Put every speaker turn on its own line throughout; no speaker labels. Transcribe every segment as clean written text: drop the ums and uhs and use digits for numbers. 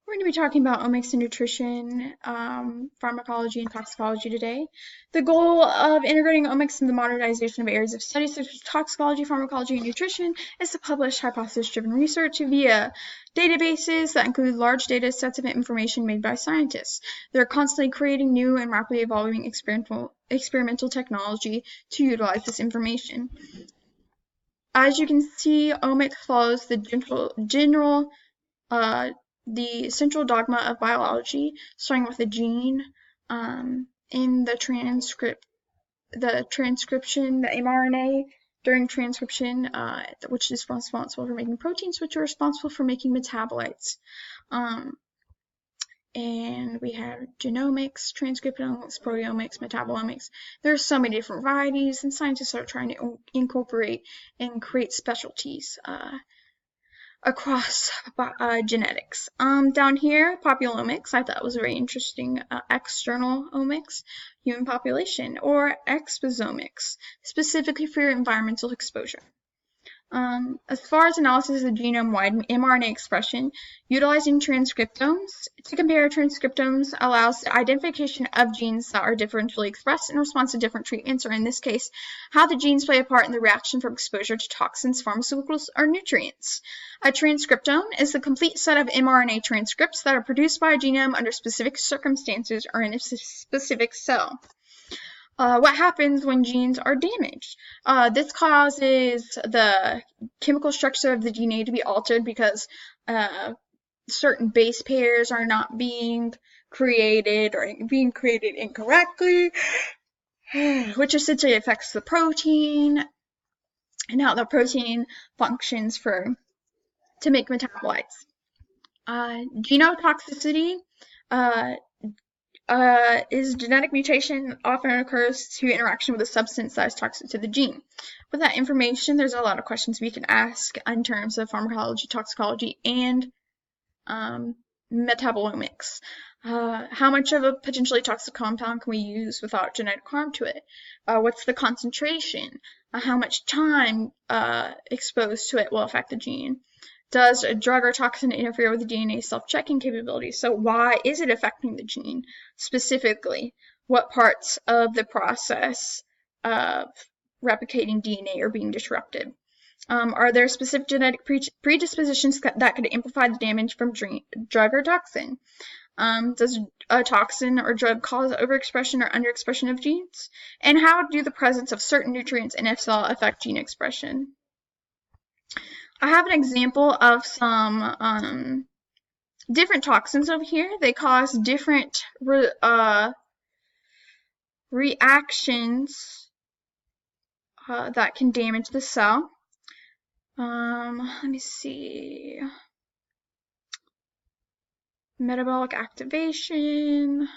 We're going to be talking about omics and nutrition, pharmacology, and toxicology today. The goal of integrating omics in the modernization of areas of study such as toxicology, pharmacology, and nutrition is to publish hypothesis-driven research via databases that include large data sets of information made by scientists. They're constantly creating new and rapidly evolving experimental technology to utilize this information. As you can see, omics follows the the central dogma of biology, starting with a gene in the transcription, the mRNA during transcription, which is responsible for making proteins, which are responsible for making metabolites. And we have genomics, transcriptomics, proteomics, metabolomics. There's so many different varieties, and scientists are trying to incorporate and create specialties across genetics. Down here, populomics, I thought was very interesting. External omics, human population, or exposomics, specifically for environmental exposure. As far as analysis of genome-wide mRNA expression, utilizing transcriptomes to compare transcriptomes allows the identification of genes that are differentially expressed in response to different treatments, or in this case, how the genes play a part in the reaction from exposure to toxins, pharmaceuticals, or nutrients. A transcriptome is the complete set of mRNA transcripts that are produced by a genome under specific circumstances or in a specific cell. What happens when genes are damaged? This causes the chemical structure of the DNA to be altered because certain base pairs are not being created or being created incorrectly, which essentially affects the protein and how the protein functions to make metabolites. Genotoxicity is genetic mutation often occurs through interaction with a substance that is toxic to the gene. With that information, there's a lot of questions we can ask in terms of pharmacology, toxicology, and metabolomics. How much of a potentially toxic compound can we use without genetic harm to it? What's the concentration? How much time exposed to it will affect the gene? Does a drug or toxin interfere with the DNA self-checking capability? So why is it affecting the gene specifically? What parts of the process of replicating DNA are being disrupted? Are there specific genetic predispositions that could amplify the damage from drug or toxin? Does a toxin or drug cause overexpression or underexpression of genes? And how do the presence of certain nutrients in a cell affect gene expression? I have an example of some different toxins over here. They cause different reactions that can damage the cell. Let me see. Metabolic activation,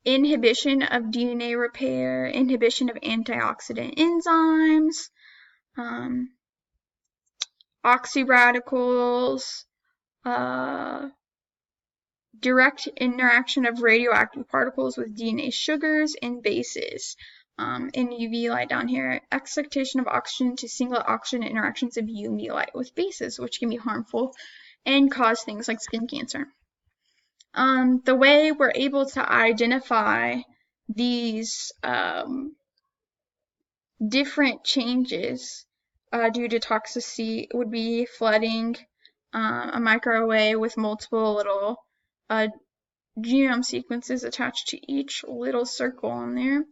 inhibition of DNA repair, inhibition of antioxidant enzymes, oxyradicals, direct interaction of radioactive particles with DNA sugars and bases. In UV light down here, excitation of oxygen to singlet oxygen interactions of UV light with bases, which can be harmful and cause things like skin cancer. The way we're able to identify these different changes due to toxicity would be flooding a microarray with multiple little genome sequences attached to each little circle on there.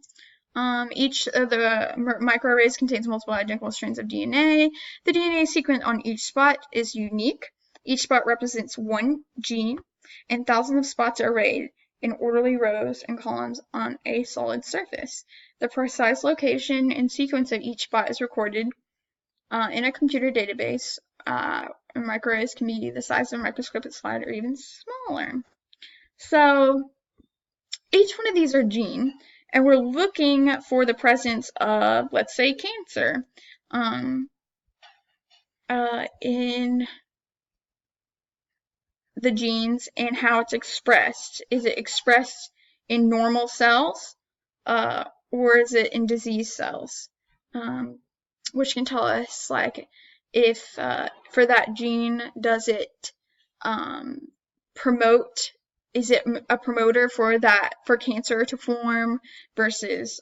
Each of the microarrays contains multiple identical strands of DNA. The DNA sequence on each spot is unique. Each spot represents one gene, and thousands of spots are arrayed in orderly rows and columns on a solid surface. The precise location and sequence of each spot is recorded in a computer database. Microarrays can be the size of a microscopic slide or even smaller. So each one of these are gene, and we're looking for the presence of, let's say, cancer in the genes and how it's expressed. Is it expressed in normal cells or is it in disease cells? Which can tell us, like, if for that gene, does it is it a promoter for cancer to form versus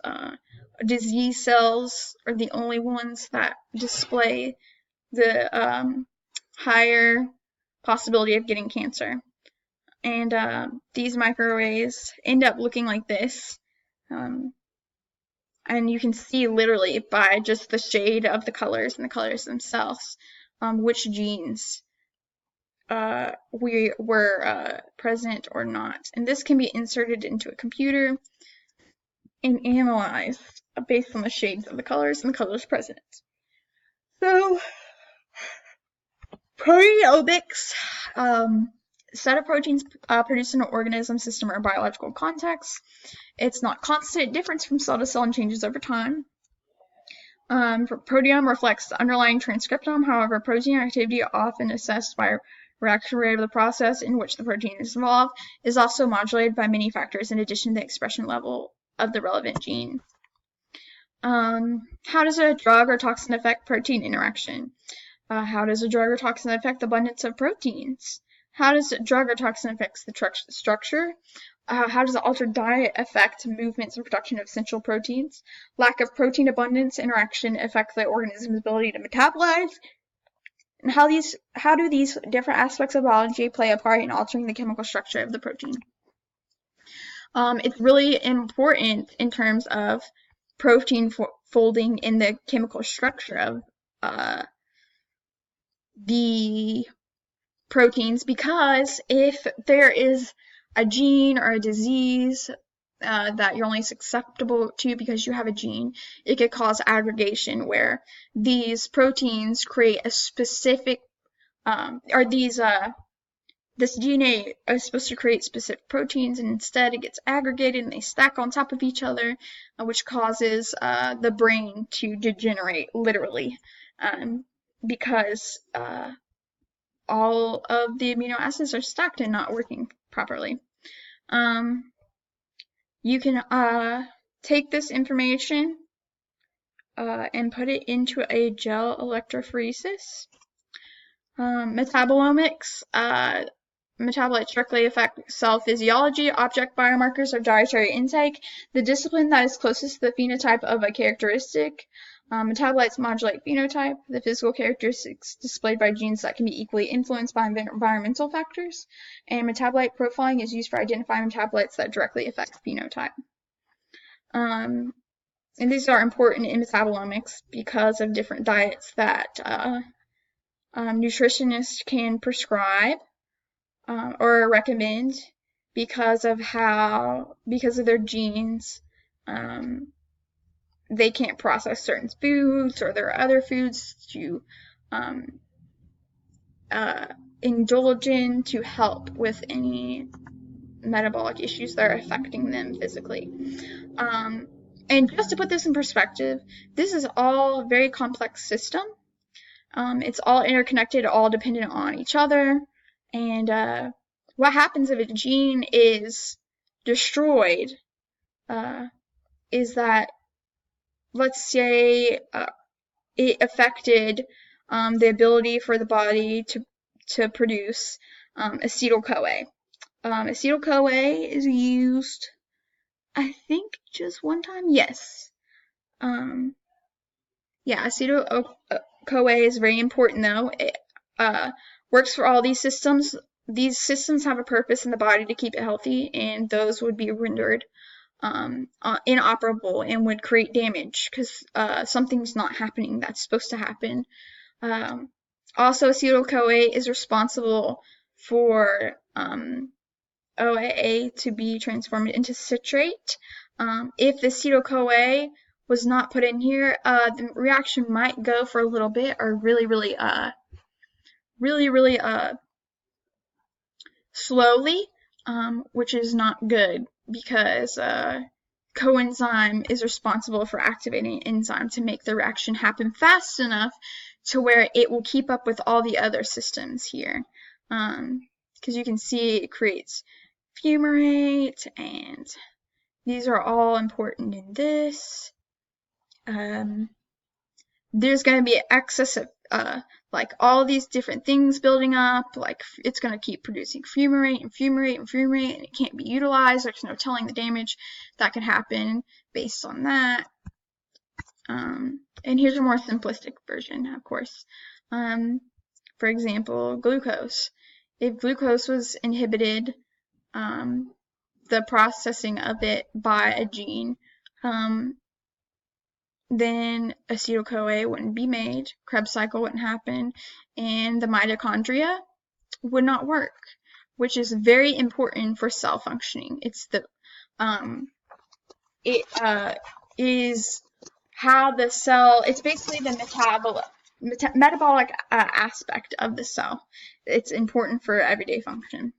disease cells are the only ones that display the higher possibility of getting cancer. And these microarrays end up looking like this. And you can see literally by just the shade of the colors and the colors themselves which genes were present or not. And this can be inserted into a computer and analyzed based on the shades of the colors and the colors present. So, proteomics, set of proteins produced in an organism, system, or biological context. It's not constant. It differs from cell to cell and changes over time. Proteome reflects the underlying transcriptome. However, protein activity, often assessed by reaction rate of the process in which the protein is involved, is also modulated by many factors in addition to the expression level of the relevant gene. How does a drug or toxin affect protein interaction? How does a drug or toxin affect the abundance of proteins? How does a drug or toxin affect the structure? How does the altered diet affect movements and production of essential proteins? Lack of protein abundance interaction affect the organism's ability to metabolize? And how do these different aspects of biology play a part in altering the chemical structure of the protein? It's really important in terms of protein folding in the chemical structure of the proteins, because if there is a gene or a disease that you're only susceptible to because you have a gene, it could cause aggregation where these proteins create a specific, this DNA is supposed to create specific proteins, and instead it gets aggregated and they stack on top of each other, which causes the brain to degenerate, literally, because all of the amino acids are stacked and not working properly. You can take this information and put it into a gel electrophoresis. Metabolomics. Metabolites directly affect cell physiology, object biomarkers, or dietary intake. The discipline that is closest to the phenotype of a characteristic. Metabolites modulate phenotype, the physical characteristics displayed by genes that can be equally influenced by environmental factors. And metabolite profiling is used for identifying metabolites that directly affect phenotype. And these are important in metabolomics because of different diets that nutritionists can prescribe or recommend because of their genes. They can't process certain foods, or there are other foods to indulge in to help with any metabolic issues that are affecting them physically. And just to put this in perspective, this is all a very complex system. It's all interconnected, all dependent on each other. And what happens if a gene is destroyed is that, let's say it affected the ability for the body to produce acetyl-CoA. Acetyl-CoA is used, I think, just one time. Yes. Yeah, acetyl-CoA is very important, though. It works for all these systems. These systems have a purpose in the body to keep it healthy, and those would be rendered inoperable and would create damage because something's not happening that's supposed to happen. Also, acetyl-CoA is responsible for OAA to be transformed into citrate. If the acetyl-CoA was not put in here, the reaction might go for a little bit, or really slowly, which is not good because coenzyme is responsible for activating an enzyme to make the reaction happen fast enough to where it will keep up with all the other systems here. Because you can see it creates fumarate, and these are all important in this. There's going to be excess of like all these different things building up, like it's going to keep producing fumarate and fumarate and fumarate, and it can't be utilized. There's no telling the damage that could happen based on that. And here's a more simplistic version, of course. For example, glucose. If glucose was inhibited, the processing of it by a gene, then acetyl-CoA wouldn't be made, Krebs cycle wouldn't happen, and the mitochondria would not work, which is very important for cell functioning. It's the is how the cell, it's basically the metabolic aspect of the cell. It's important for everyday function.